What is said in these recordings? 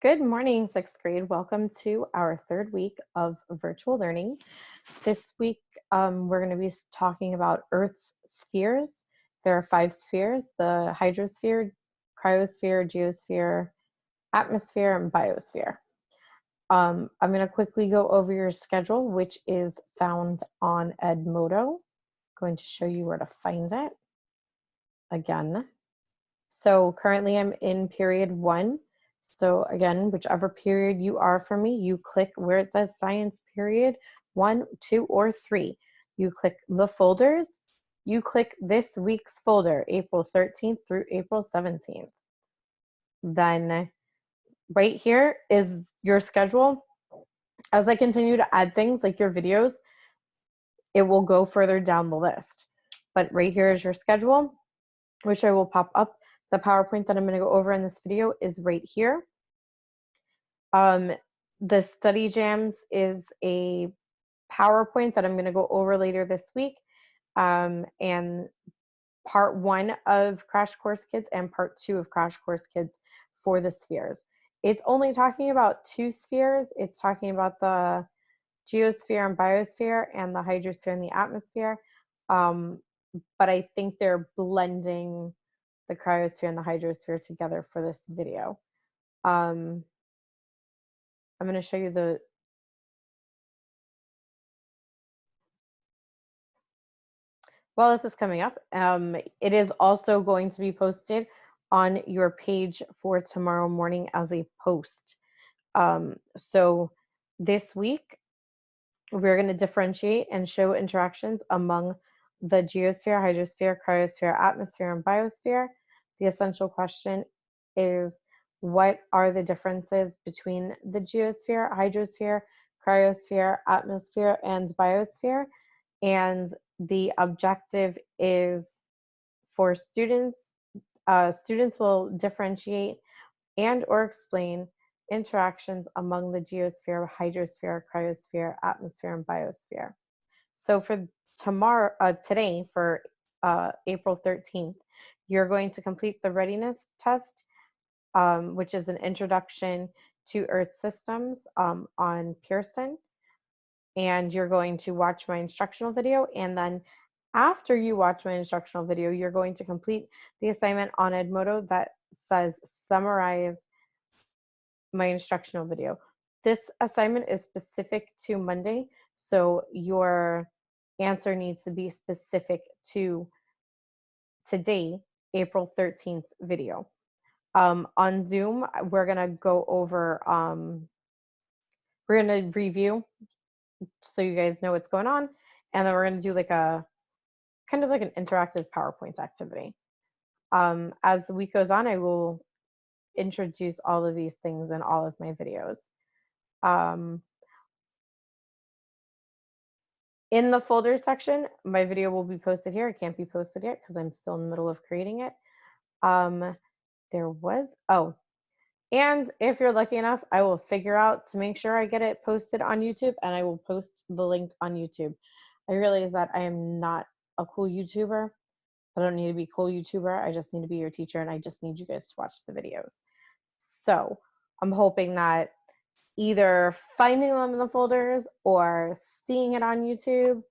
Good morning, sixth grade. Welcome to our third week of virtual learning. This week, we're going to be talking about Earth's spheres. There are 5 spheres: the hydrosphere, cryosphere, geosphere, atmosphere, and biosphere. I'm going to quickly go over your schedule, which is found on Edmodo. Going to show you where to find it again. So currently I'm in period 1. So again, whichever period you are for me, you click where it says science period 1, 2, or 3. You click the folders. You click this week's folder, April 13th through April 17th. Then right here is your schedule. As I continue to add things like your videos, it will go further down the list. But right here is your schedule, which I will pop up. The PowerPoint that I'm going to go over in this video is right here. The study jams is a PowerPoint that I'm going to go over later this week, and part 1 of Crash Course Kids and part 2 of Crash Course Kids for the spheres. It's only talking about 2 spheres. It's talking about the geosphere and biosphere and the hydrosphere and the atmosphere, but I think they're blending the cryosphere and the hydrosphere together for this video. I'm going to show you the while this is coming up, it is also going to be posted on your page for tomorrow morning as a post. So this week, we're going to differentiate and show interactions among the geosphere, hydrosphere, cryosphere, atmosphere, and biosphere. The essential question is, what are the differences between the geosphere, hydrosphere, cryosphere, atmosphere, and biosphere? And the objective is for students, students will differentiate and or explain interactions among the geosphere, hydrosphere, cryosphere, atmosphere, and biosphere. So for today, for April 13th, you're going to complete the readiness test, which is an introduction to Earth systems on Pearson. And you're going to watch my instructional video, and then after you watch my instructional video, you're going to complete the assignment on Edmodo that says summarize my instructional video. This assignment is specific to Monday, so your answer needs to be specific to today, April 13th video. On Zoom, we're gonna go over, we're gonna review so you guys know what's going on, and then we're gonna do like a kind of like an interactive PowerPoint activity. As the week goes on, I will introduce all of these things in all of my videos. In the folder section, my video will be posted here. It can't be posted yet because I'm still in the middle of creating it. And if you're lucky enough, I will figure out to make sure I get it posted on YouTube, and I will post the link on YouTube. I realize that I am not a cool YouTuber. I don't need to be a cool YouTuber. I just need to be your teacher, and I just need you guys to watch the videos. So I'm hoping that either finding them in the folders or seeing it on YouTube,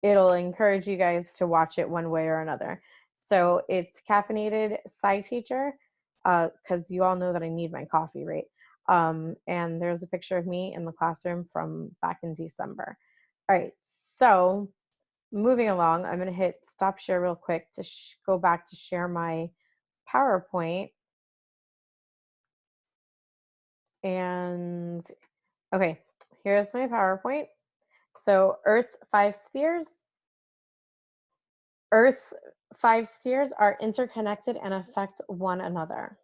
it'll encourage you guys to watch it one way or another. So it's Caffeinated Sci Teacher, because you all know that I need my coffee, right? And there's a picture of me in the classroom from back in December. All right, so moving along, I'm going to hit stop share real quick to go back to share my PowerPoint. And okay, here's my PowerPoint. So Earth's 5 spheres. Earth's 5 spheres are interconnected and affect one another.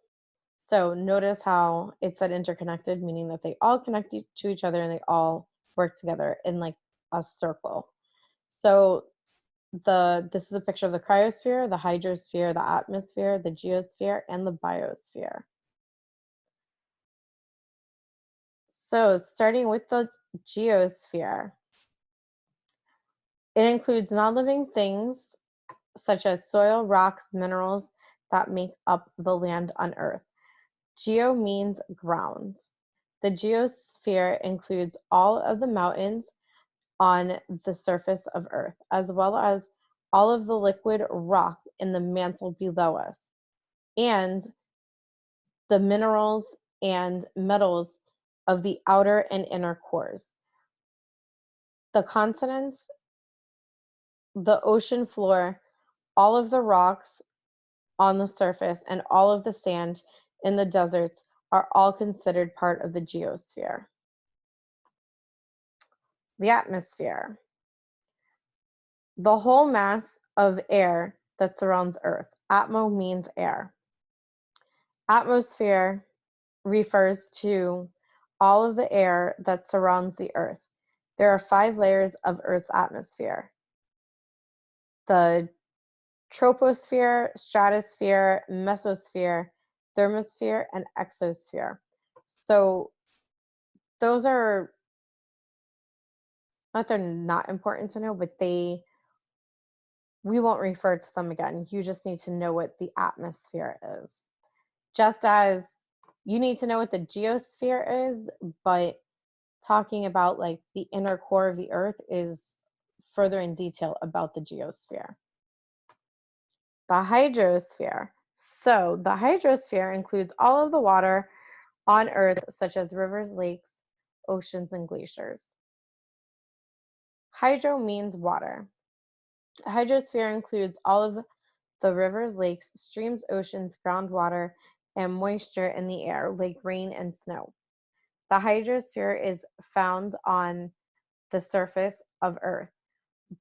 So notice how it said interconnected, meaning that they all connect to each other and they all work together in like a circle. So this is a picture of the cryosphere, the hydrosphere, the atmosphere, the geosphere, and the biosphere. So starting with the geosphere, it includes non-living things such as soil, rocks, minerals that make up the land on Earth. Geo means ground. The geosphere includes all of the mountains on the surface of Earth, as well as all of the liquid rock in the mantle below us, and the minerals and metals of the outer and inner cores. The continents, the ocean floor, all of the rocks on the surface, and all of the sand in the deserts are all considered part of the geosphere. The atmosphere. The whole mass of air that surrounds Earth. Atmo means air. Atmosphere refers to all of the air that surrounds the Earth. There are 5 layers of Earth's atmosphere: the troposphere, stratosphere, mesosphere, thermosphere, and exosphere. So those are not, they're not important to know, but we won't refer to them again. You just need to know what the atmosphere is. Just as you need to know what the geosphere is, but talking about like the inner core of the Earth is further in detail about the geosphere. The hydrosphere. So the hydrosphere includes all of the water on Earth, such as rivers, lakes, oceans, and glaciers. Hydro means water. The hydrosphere includes all of the rivers, lakes, streams, oceans, groundwater, and moisture in the air, like rain and snow. The hydrosphere is found on the surface of Earth,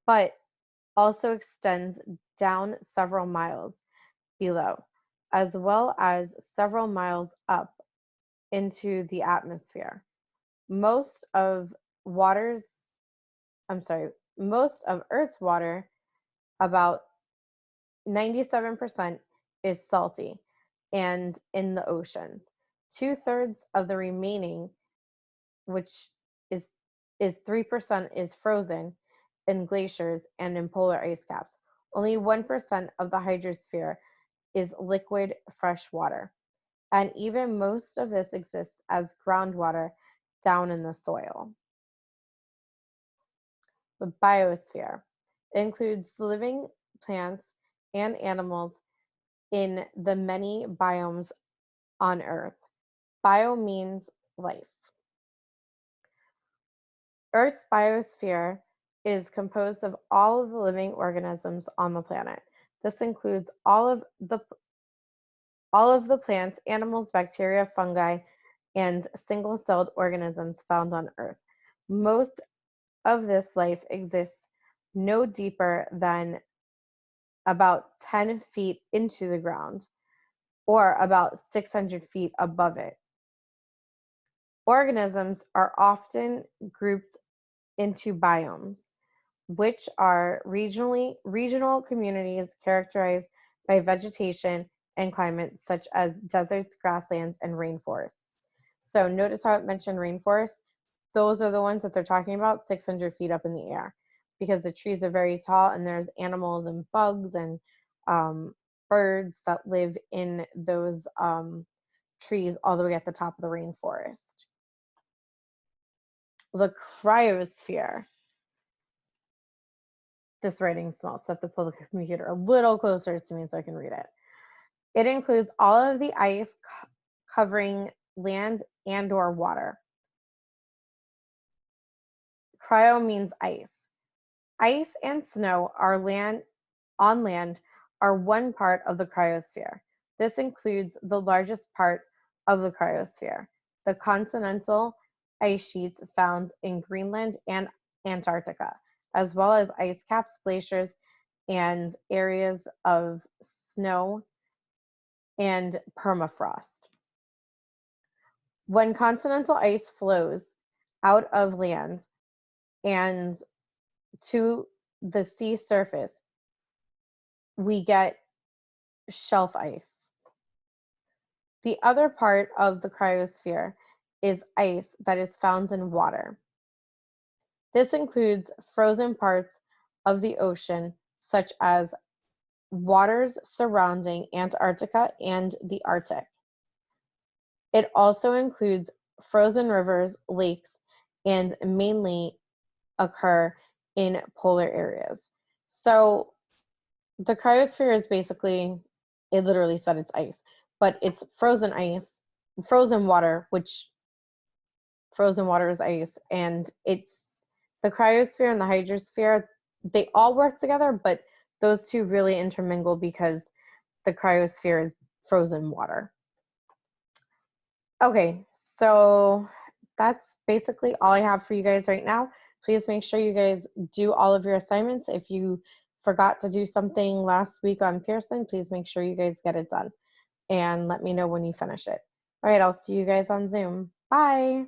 but also extends down several miles below, as well as several miles up into the atmosphere. Most of waters, most of Earth's water, about 97%, is salty and in the oceans. 2/3 of the remaining, which is 3%, is frozen in glaciers and in polar ice caps. Only 1% of the hydrosphere is liquid fresh water, and even most of this exists as groundwater down in the soil. The biosphere includes living plants and animals in the many biomes on Earth. Bio means life. Earth's biosphere is composed of all of the living organisms on the planet. This includes all of the plants, animals, bacteria, fungi, and single-celled organisms found on Earth. Most of this life exists no deeper than about 10 feet into the ground, or about 600 feet above it. Organisms are often grouped into biomes, which are regional communities characterized by vegetation and climate, such as deserts, grasslands, and rainforests. So notice how it mentioned rainforests. Those are the ones that they're talking about 600 feet up in the air, because the trees are very tall and there's animals and bugs and birds that live in those trees all the way at the top of the rainforest. The cryosphere. This writing's small, so I have to pull the computer a little closer to me so I can read it. It includes all of the ice covering land and or water. Cryo means ice. Ice and snow on land are one part of the cryosphere. This includes the largest part of the cryosphere, the continental ice sheets found in Greenland and Antarctica, as well as ice caps, glaciers, and areas of snow and permafrost. When continental ice flows out of land and to the sea surface, we get shelf ice. The other part of the cryosphere is ice that is found in water. This includes frozen parts of the ocean, such as waters surrounding Antarctica and the Arctic. It also includes frozen rivers, lakes, and mainly occur in polar areas. So the cryosphere is basically, it literally said it's ice, but it's frozen ice, frozen water, which frozen water is ice, and it's the cryosphere and the hydrosphere, they all work together, but those two really intermingle because the cryosphere is frozen water. Okay, so that's basically all I have for you guys right now. Please make sure you guys do all of your assignments. If you forgot to do something last week on Pearson, please make sure you guys get it done and let me know when you finish it. All right, I'll see you guys on Zoom. Bye.